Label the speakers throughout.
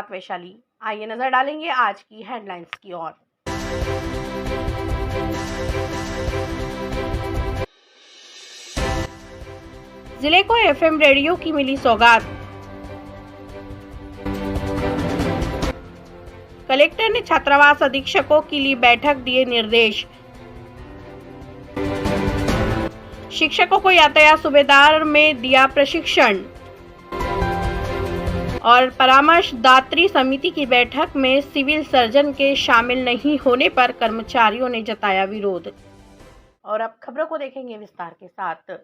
Speaker 1: साथ वैशाली। आइए नजर डालेंगे आज की हेडलाइंस की ओर। जिले को एफएम रेडियो की मिली सौगात। कलेक्टर ने छात्रावास अधीक्षकों की ली बैठक, दिए निर्देश। शिक्षकों को यातायात सुबेदार में दिया प्रशिक्षण। और परामर्शदात्री समिति की बैठक में सिविल सर्जन के शामिल नहीं होने पर कर्मचारियों ने जताया विरोध। और अब खबरों को देखेंगे विस्तार के साथ।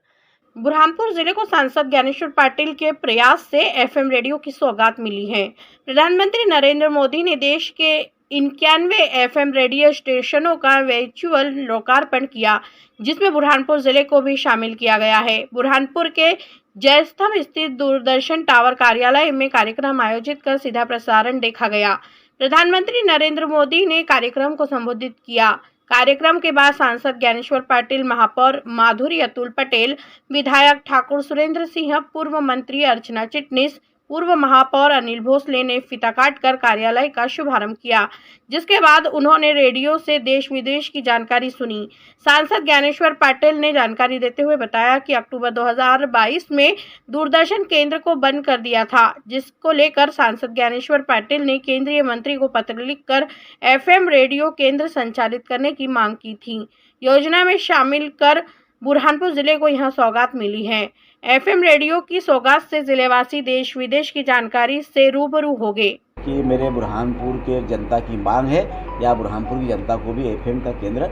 Speaker 1: बुरहानपुर जिले को सांसद ज्ञानेश्वर पाटिल के प्रयास से एफएम रेडियो की सौगात मिली है। प्रधानमंत्री नरेंद्र मोदी ने देश के 91 एफएम रेडियो स्टेशनों का वर्चुअल लोकार्पण किया, जिसमें बुरहानपुर जिले को भी शामिल किया गया है। बुरहानपुर के जयस्तंभ स्थित दूरदर्शन टावर कार्यालय में कार्यक्रम आयोजित कर सीधा प्रसारण देखा गया। प्रधानमंत्री नरेंद्र मोदी ने कार्यक्रम को संबोधित किया। कार्यक्रम के बाद सांसद ज्ञानेश्वर पाटिल, महापौर माधुरी अतुल पटेल, विधायक ठाकुर सुरेंद्र सिंह, पूर्व मंत्री अर्चना चिटनिस, पूर्व महापौर अनिल भोसले ने फीता काटकर कार्यालय का शुभारंभ किया, जिसके बाद उन्होंने रेडियो से देश विदेश की जानकारी सुनी। सांसद ज्ञानेश्वर पाटिल ने जानकारी देते हुए बताया कि अक्टूबर 2022 में दूरदर्शन केंद्र को बंद कर दिया था, जिसको लेकर सांसद ज्ञानेश्वर पाटिल ने केंद्रीय मंत्री को पत्र लिखकर एफएम रेडियो केंद्र संचालित करने की मांग की थी। योजना में शामिल कर बुरहानपुर जिले को यहां सौगात मिली है। एफएम रेडियो की सौगात से जिलेवासी देश विदेश की जानकारी से रूबरू हो गए।
Speaker 2: कि मेरे बुरहानपुर के जनता की मांग है या बुरहानपुर की जनता को भी एफएम का केंद्र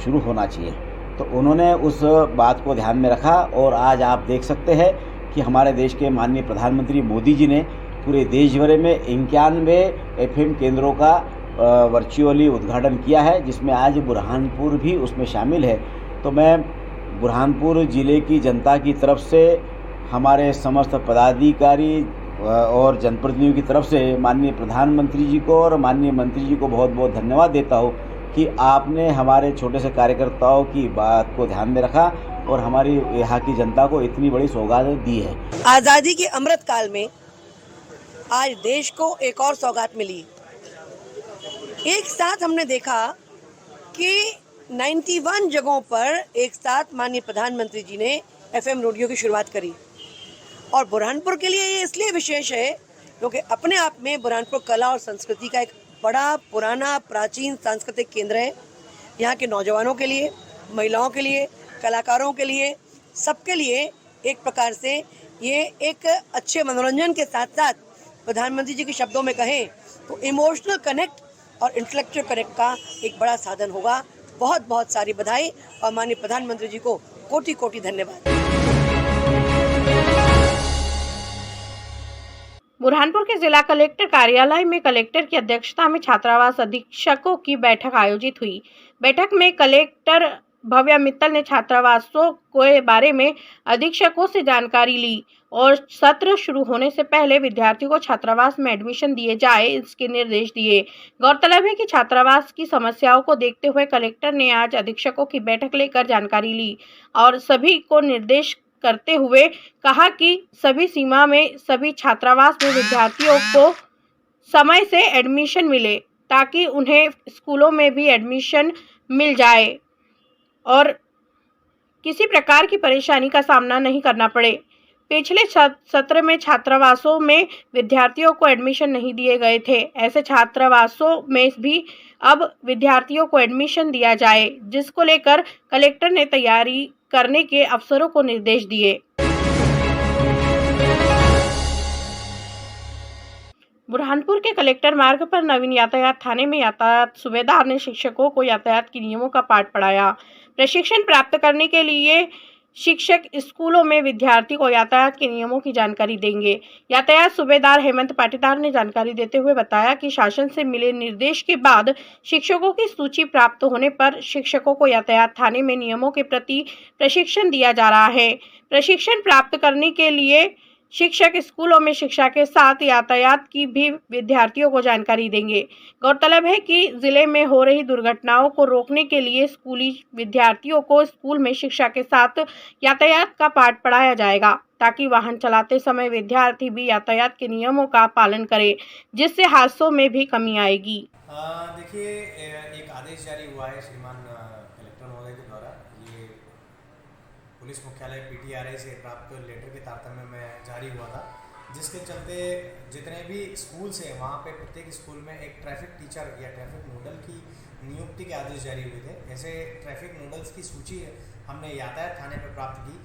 Speaker 2: शुरू होना चाहिए, तो उन्होंने उस बात को ध्यान में रखा और आज आप देख सकते हैं कि हमारे देश के माननीय प्रधानमंत्री मोदी जी ने पूरे देश भर में 91 एफएम केंद्रों का वर्चुअली उद्घाटन किया है, जिसमें आज बुरहानपुर भी उसमें शामिल है। तो मैं बुरहानपुर ज़िले की जनता की तरफ से, हमारे समस्त पदाधिकारी और जनप्रतिनिधियों की तरफ से माननीय प्रधानमंत्री जी को और माननीय मंत्री जी को बहुत बहुत धन्यवाद देता हूँ कि आपने हमारे छोटे से कार्यकर्ताओं की बात को ध्यान में रखा और हमारी यहाँ की जनता को इतनी बड़ी सौगात दी है।
Speaker 3: आज़ादी के अमृत काल में आज देश को एक और सौगात मिली। एक साथ हमने देखा कि 91 जगहों पर एक साथ माननीय प्रधानमंत्री जी ने एफएम रेडियो की शुरुआत करी। और बुरहानपुर के लिए ये इसलिए विशेष है क्योंकि अपने आप में बुरहानपुर कला और संस्कृति का एक बड़ा पुराना प्राचीन सांस्कृतिक केंद्र है। यहाँ के नौजवानों के लिए, महिलाओं के लिए, कलाकारों के लिए, सबके लिए एक प्रकार से ये एक अच्छे मनोरंजन के साथ साथ प्रधानमंत्री जी के शब्दों में कहें तो इमोशनल कनेक्ट और इंटेलेक्चुअल कनेक्ट का एक बड़ा साधन होगा। बहुत बहुत सारी बधाई और माननीय प्रधानमंत्री जी को कोटि कोटि धन्यवाद।
Speaker 1: बुरहानपुर के जिला कलेक्टर कार्यालय में कलेक्टर की अध्यक्षता में छात्रावास अधीक्षकों की बैठक आयोजित हुई। बैठक में कलेक्टर भव्या मित्तल ने छात्रावासों के बारे में अधीक्षकों से जानकारी ली और सत्र शुरू होने से पहले विद्यार्थियों को छात्रावास में एडमिशन दिए जाए, इसके निर्देश दिए। गौरतलब है कि छात्रावास की समस्याओं को देखते हुए कलेक्टर ने आज अधीक्षकों की बैठक लेकर जानकारी ली और सभी को निर्देश करते हुए कहा कि सभी सीमा में सभी छात्रावास में विद्यार्थियों को समय से एडमिशन मिले ताकि उन्हें स्कूलों में भी एडमिशन मिल जाए और किसी प्रकार की परेशानी का सामना नहीं करना पड़े। पिछले सत्र में छात्रावासों में विद्यार्थियों को एडमिशन नहीं दिए गए थे, ऐसे छात्रावासों में भी अब विद्यार्थियों को एडमिशन दिया जाए, जिसको लेकर कलेक्टर ने तैयारी करने के अफसरों को निर्देश दिए। बुरहानपुर के कलेक्टर मार्ग पर नवीन यातायात थाने में यातायात सुबेदार ने शिक्षकों को यातायात के नियमों का पाठ पढ़ाया। प्रशिक्षण प्राप्त करने के लिए शिक्षक स्कूलों में विद्यार्थी को यातायात के नियमों की जानकारी देंगे। यातायात सुबेदार हेमंत पाटीदार ने जानकारी देते हुए बताया कि शासन से मिले निर्देश के बाद शिक्षकों की सूची प्राप्त होने पर शिक्षकों को यातायात थाने में नियमों के प्रति प्रशिक्षण दिया जा रहा है। प्रशिक्षण प्राप्त करने के लिए शिक्षक स्कूलों में शिक्षा के साथ यातायात की भी विद्यार्थियों को जानकारी देंगे। गौरतलब है कि जिले में हो रही दुर्घटनाओं को रोकने के लिए स्कूली विद्यार्थियों को स्कूल में शिक्षा के साथ यातायात का पाठ पढ़ाया जाएगा। ताकि वाहन चलाते समय विद्यार्थी भी यातायात के नियमों का पालन करें, जिससे हादसों में भी कमी आएगी।
Speaker 4: देखिए, एक आदेश जारी हुआ है श्रीमान कलेक्टर महोदय के द्वारा। ये पुलिस मुख्यालय पीटीआरआई से प्राप्त लेटर के तारतम्य में जारी हुआ था, जिसके चलते जितने भी स्कूल्स हैं वहाँ पे प्रत्येक स्कूल में एक ट्रैफिक टीचर या ट्रैफिक नोडल की नियुक्ति के आदेश जारी हुए थे। ऐसे ट्रैफिक नोडल्स की सूची हमने यातायात थाने पर प्राप्त की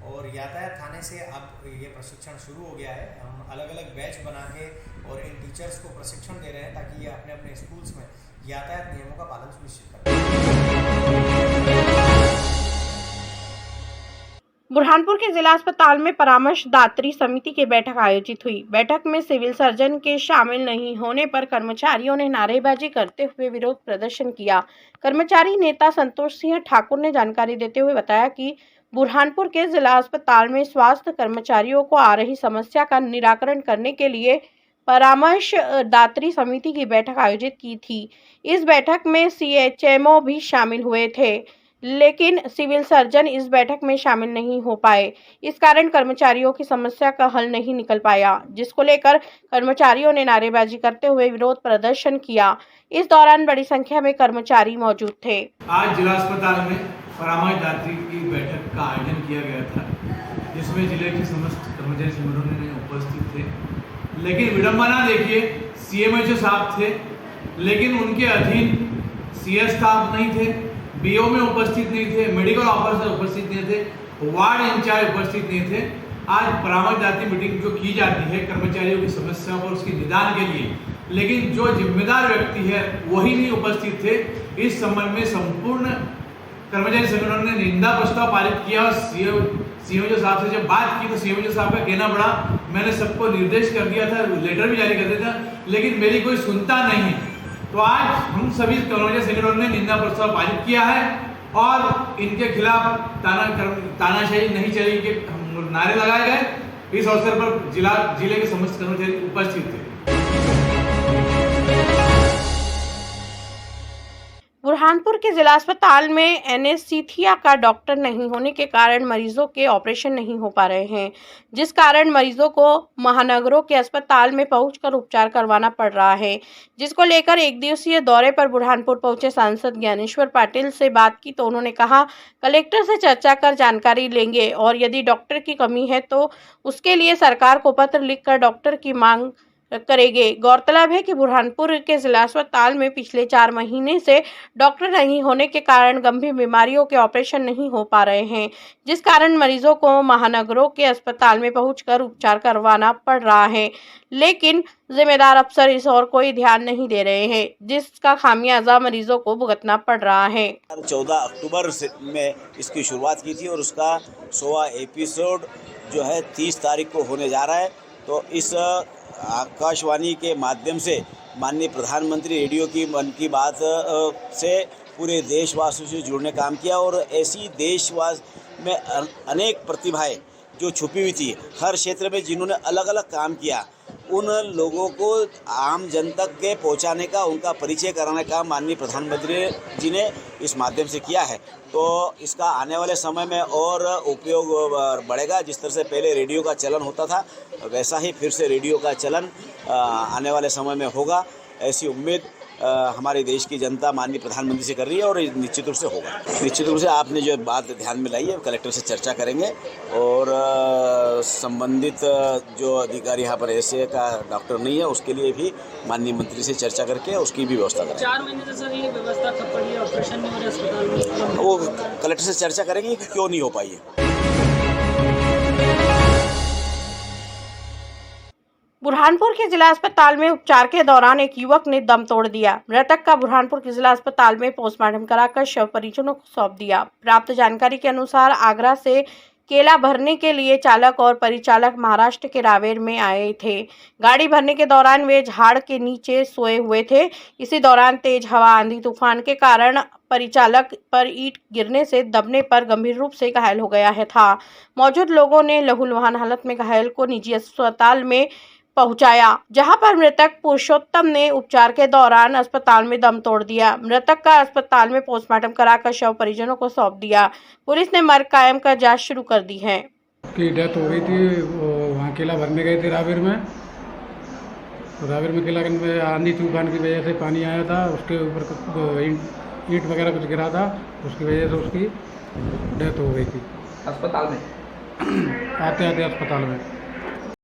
Speaker 4: और यातायात थाने से अब ये प्रशिक्षण शुरू हो गया है। हम अलग अलग बैच बना के और इन टीचर्स को प्रशिक्षण दे रहे हैं ताकि ये अपने अपने स्कूल्स में यातायात नियमों का पालन सुनिश्चित करें।
Speaker 1: बुरहानपुर के जिला अस्पताल में परामर्शदात्री समिति की बैठक आयोजित हुई। बैठक में सिविल सर्जन के शामिल नहीं होने पर कर्मचारियों ने नारेबाजी करते हुए विरोध प्रदर्शन किया। कर्मचारी नेता संतोष सिंह ठाकुर ने जानकारी देते हुए बताया कि बुरहानपुर के जिला अस्पताल में स्वास्थ्य कर्मचारियों को आ रही समस्या का निराकरण करने के लिए परामर्शदात्री समिति की बैठक आयोजित की थी। इस बैठक में सीएचएमओ भी शामिल हुए थे, लेकिन सिविल सर्जन इस बैठक में शामिल नहीं हो पाए। इस कारण कर्मचारियों की समस्या का हल नहीं निकल पाया, जिसको लेकर कर्मचारियों ने नारेबाजी करते हुए विरोध प्रदर्शन किया। इस दौरान बड़ी संख्या में कर्मचारी मौजूद थे।
Speaker 5: आज जिला अस्पताल में परामर्शदात्री की बैठक का आयोजन किया गया था, जिसमें जिले के समस्त कर्मचारी संगठनों उपस्थित थे। लेकिन विडंबना देखिए, सीएमएचओ साहब थे, लेकिन उनके अधीन सीएस स्टाफ नहीं थे, बीओ में उपस्थित नहीं थे, मेडिकल ऑफिसर उपस्थित नहीं थे, वार्ड इंचार्ज उपस्थित नहीं थे। आज परामर्शदात्री मीटिंग जो की जाती है कर्मचारियों की समस्याओं और उसके निदान के लिए, लेकिन जो जिम्मेदार व्यक्ति है वही नहीं उपस्थित थे। इस संबंध में संपूर्ण कर्मचारी संगठन ने निंदा प्रस्ताव पारित किया और सीएमओ साहब से जब बात की तो सीएमओ साहब का कहना पड़ा, मैंने सबको निर्देश कर दिया था, लेटर भी जारी कर दिया था, लेकिन मेरी कोई सुनता नहीं है। तो आज हम सभी कर्मचारी संगठन ने निंदा प्रस्ताव पारित किया है और इनके खिलाफ तानाशाही नहीं चलेगी के नारे लगाए गए। इस अवसर पर जिले के समस्त कर्मचारी उपस्थित थे।
Speaker 1: बुरहानपुर के जिला अस्पताल में एनेस्थीसिया का डॉक्टर नहीं होने के कारण मरीजों के ऑपरेशन नहीं हो पा रहे हैं, जिस कारण मरीजों को महानगरों के अस्पताल में पहुंचकर उपचार करवाना पड़ रहा है। जिसको लेकर एक दिवसीय दौरे पर बुरहानपुर पहुंचे सांसद ज्ञानेश्वर पाटिल से बात की तो उन्होंने कहा, कलेक्टर से चर्चा कर जानकारी लेंगे और यदि डॉक्टर की कमी है तो उसके लिए सरकार को पत्र लिखकर डॉक्टर की मांग करेंगे। गौरतलब है कि बुरहानपुर के जिला अस्पताल में पिछले 4 महीने से डॉक्टर नहीं होने के कारण गंभीर बीमारियों के ऑपरेशन नहीं हो पा रहे हैं, जिस कारण मरीजों को महानगरों के अस्पताल में पहुंचकर उपचार करवाना पड़ रहा है। लेकिन जिम्मेदार अफसर इस और कोई ध्यान नहीं दे रहे हैं, जिसका खामियाजा मरीजों को भुगतना पड़ रहा है।
Speaker 2: 14 अक्टूबर में इसकी शुरुआत की थी और उसका 100वां एपिसोड जो है 30 तारीख को होने जा रहा है। तो इस आकाशवाणी के माध्यम से माननीय प्रधानमंत्री रेडियो की मन की बात से पूरे देशवासियों से जुड़ने काम किया और ऐसी देशवास में अनेक प्रतिभाएं जो छुपी हुई थी हर क्षेत्र में, जिन्होंने अलग अलग काम किया, उन लोगों को आम जन तक के पहुंचाने का, उनका परिचय कराने का माननीय प्रधानमंत्री जी ने इस माध्यम से किया है। तो इसका आने वाले समय में और उपयोग बढ़ेगा। जिस तरह से पहले रेडियो का चलन होता था, वैसा ही फिर से रेडियो का चलन आने वाले समय में होगा, ऐसी उम्मीद हमारे देश की जनता माननीय प्रधानमंत्री से कर रही है और निश्चित रूप से होगा। निश्चित रूप से आपने जो बात ध्यान में लाई है, कलेक्टर से चर्चा करेंगे और संबंधित जो अधिकारी यहाँ पर ऐसे का डॉक्टर नहीं है उसके लिए भी माननीय मंत्री से चर्चा करके उसकी भी व्यवस्था करेंगे।
Speaker 6: 4 महीने से सर ये व्यवस्था ठप पड़ी है, ऑपरेशन नहीं हो रहा अस्पताल में।
Speaker 2: वो कलेक्टर से चर्चा करेंगे कि क्यों नहीं हो पाई है।
Speaker 1: बुरहानपुर के जिला अस्पताल में उपचार के दौरान एक युवक ने दम तोड़ दिया। मृतक का बुरहानपुर के जिला अस्पताल में पोस्टमार्टम कराकर शव परिजनों को सौंप दिया। प्राप्त जानकारी के अनुसार आगरा से केला भरने के लिए चालक और परिचालक महाराष्ट्र के रावेर में आए थे। गाड़ी भरने के दौरान वे झाड़ के नीचे सोए हुए थे। इसी दौरान तेज हवा, आंधी तूफान के कारण परिचालक पर ईंट गिरने से दबने पर गंभीर रूप से घायल हो गया था। मौजूद लोगों ने लहूलुहान हालत में घायल को निजी अस्पताल में पहुंचाया, जहां पर मृतक पुरुषोत्तम ने उपचार के दौरान अस्पताल में दम तोड़ दिया। मृतक का अस्पताल में पोस्टमार्टम कराकर शव परिजनों को सौंप दिया। पुलिस ने मर्ग कायम कर जांच शुरू कर दी है।
Speaker 7: की डेथ हो गई थी। वो वहाँ किला भरने गए थे रावेर में। तो रावेर में किला में आंधी तूफान की वजह से पानी आया था, उसके ऊपर ईंट वगैरह कुछ गिरा था, उसकी वजह से उसकी डेथ हो गई थी
Speaker 8: अस्पताल में
Speaker 7: आते आते अस्पताल में।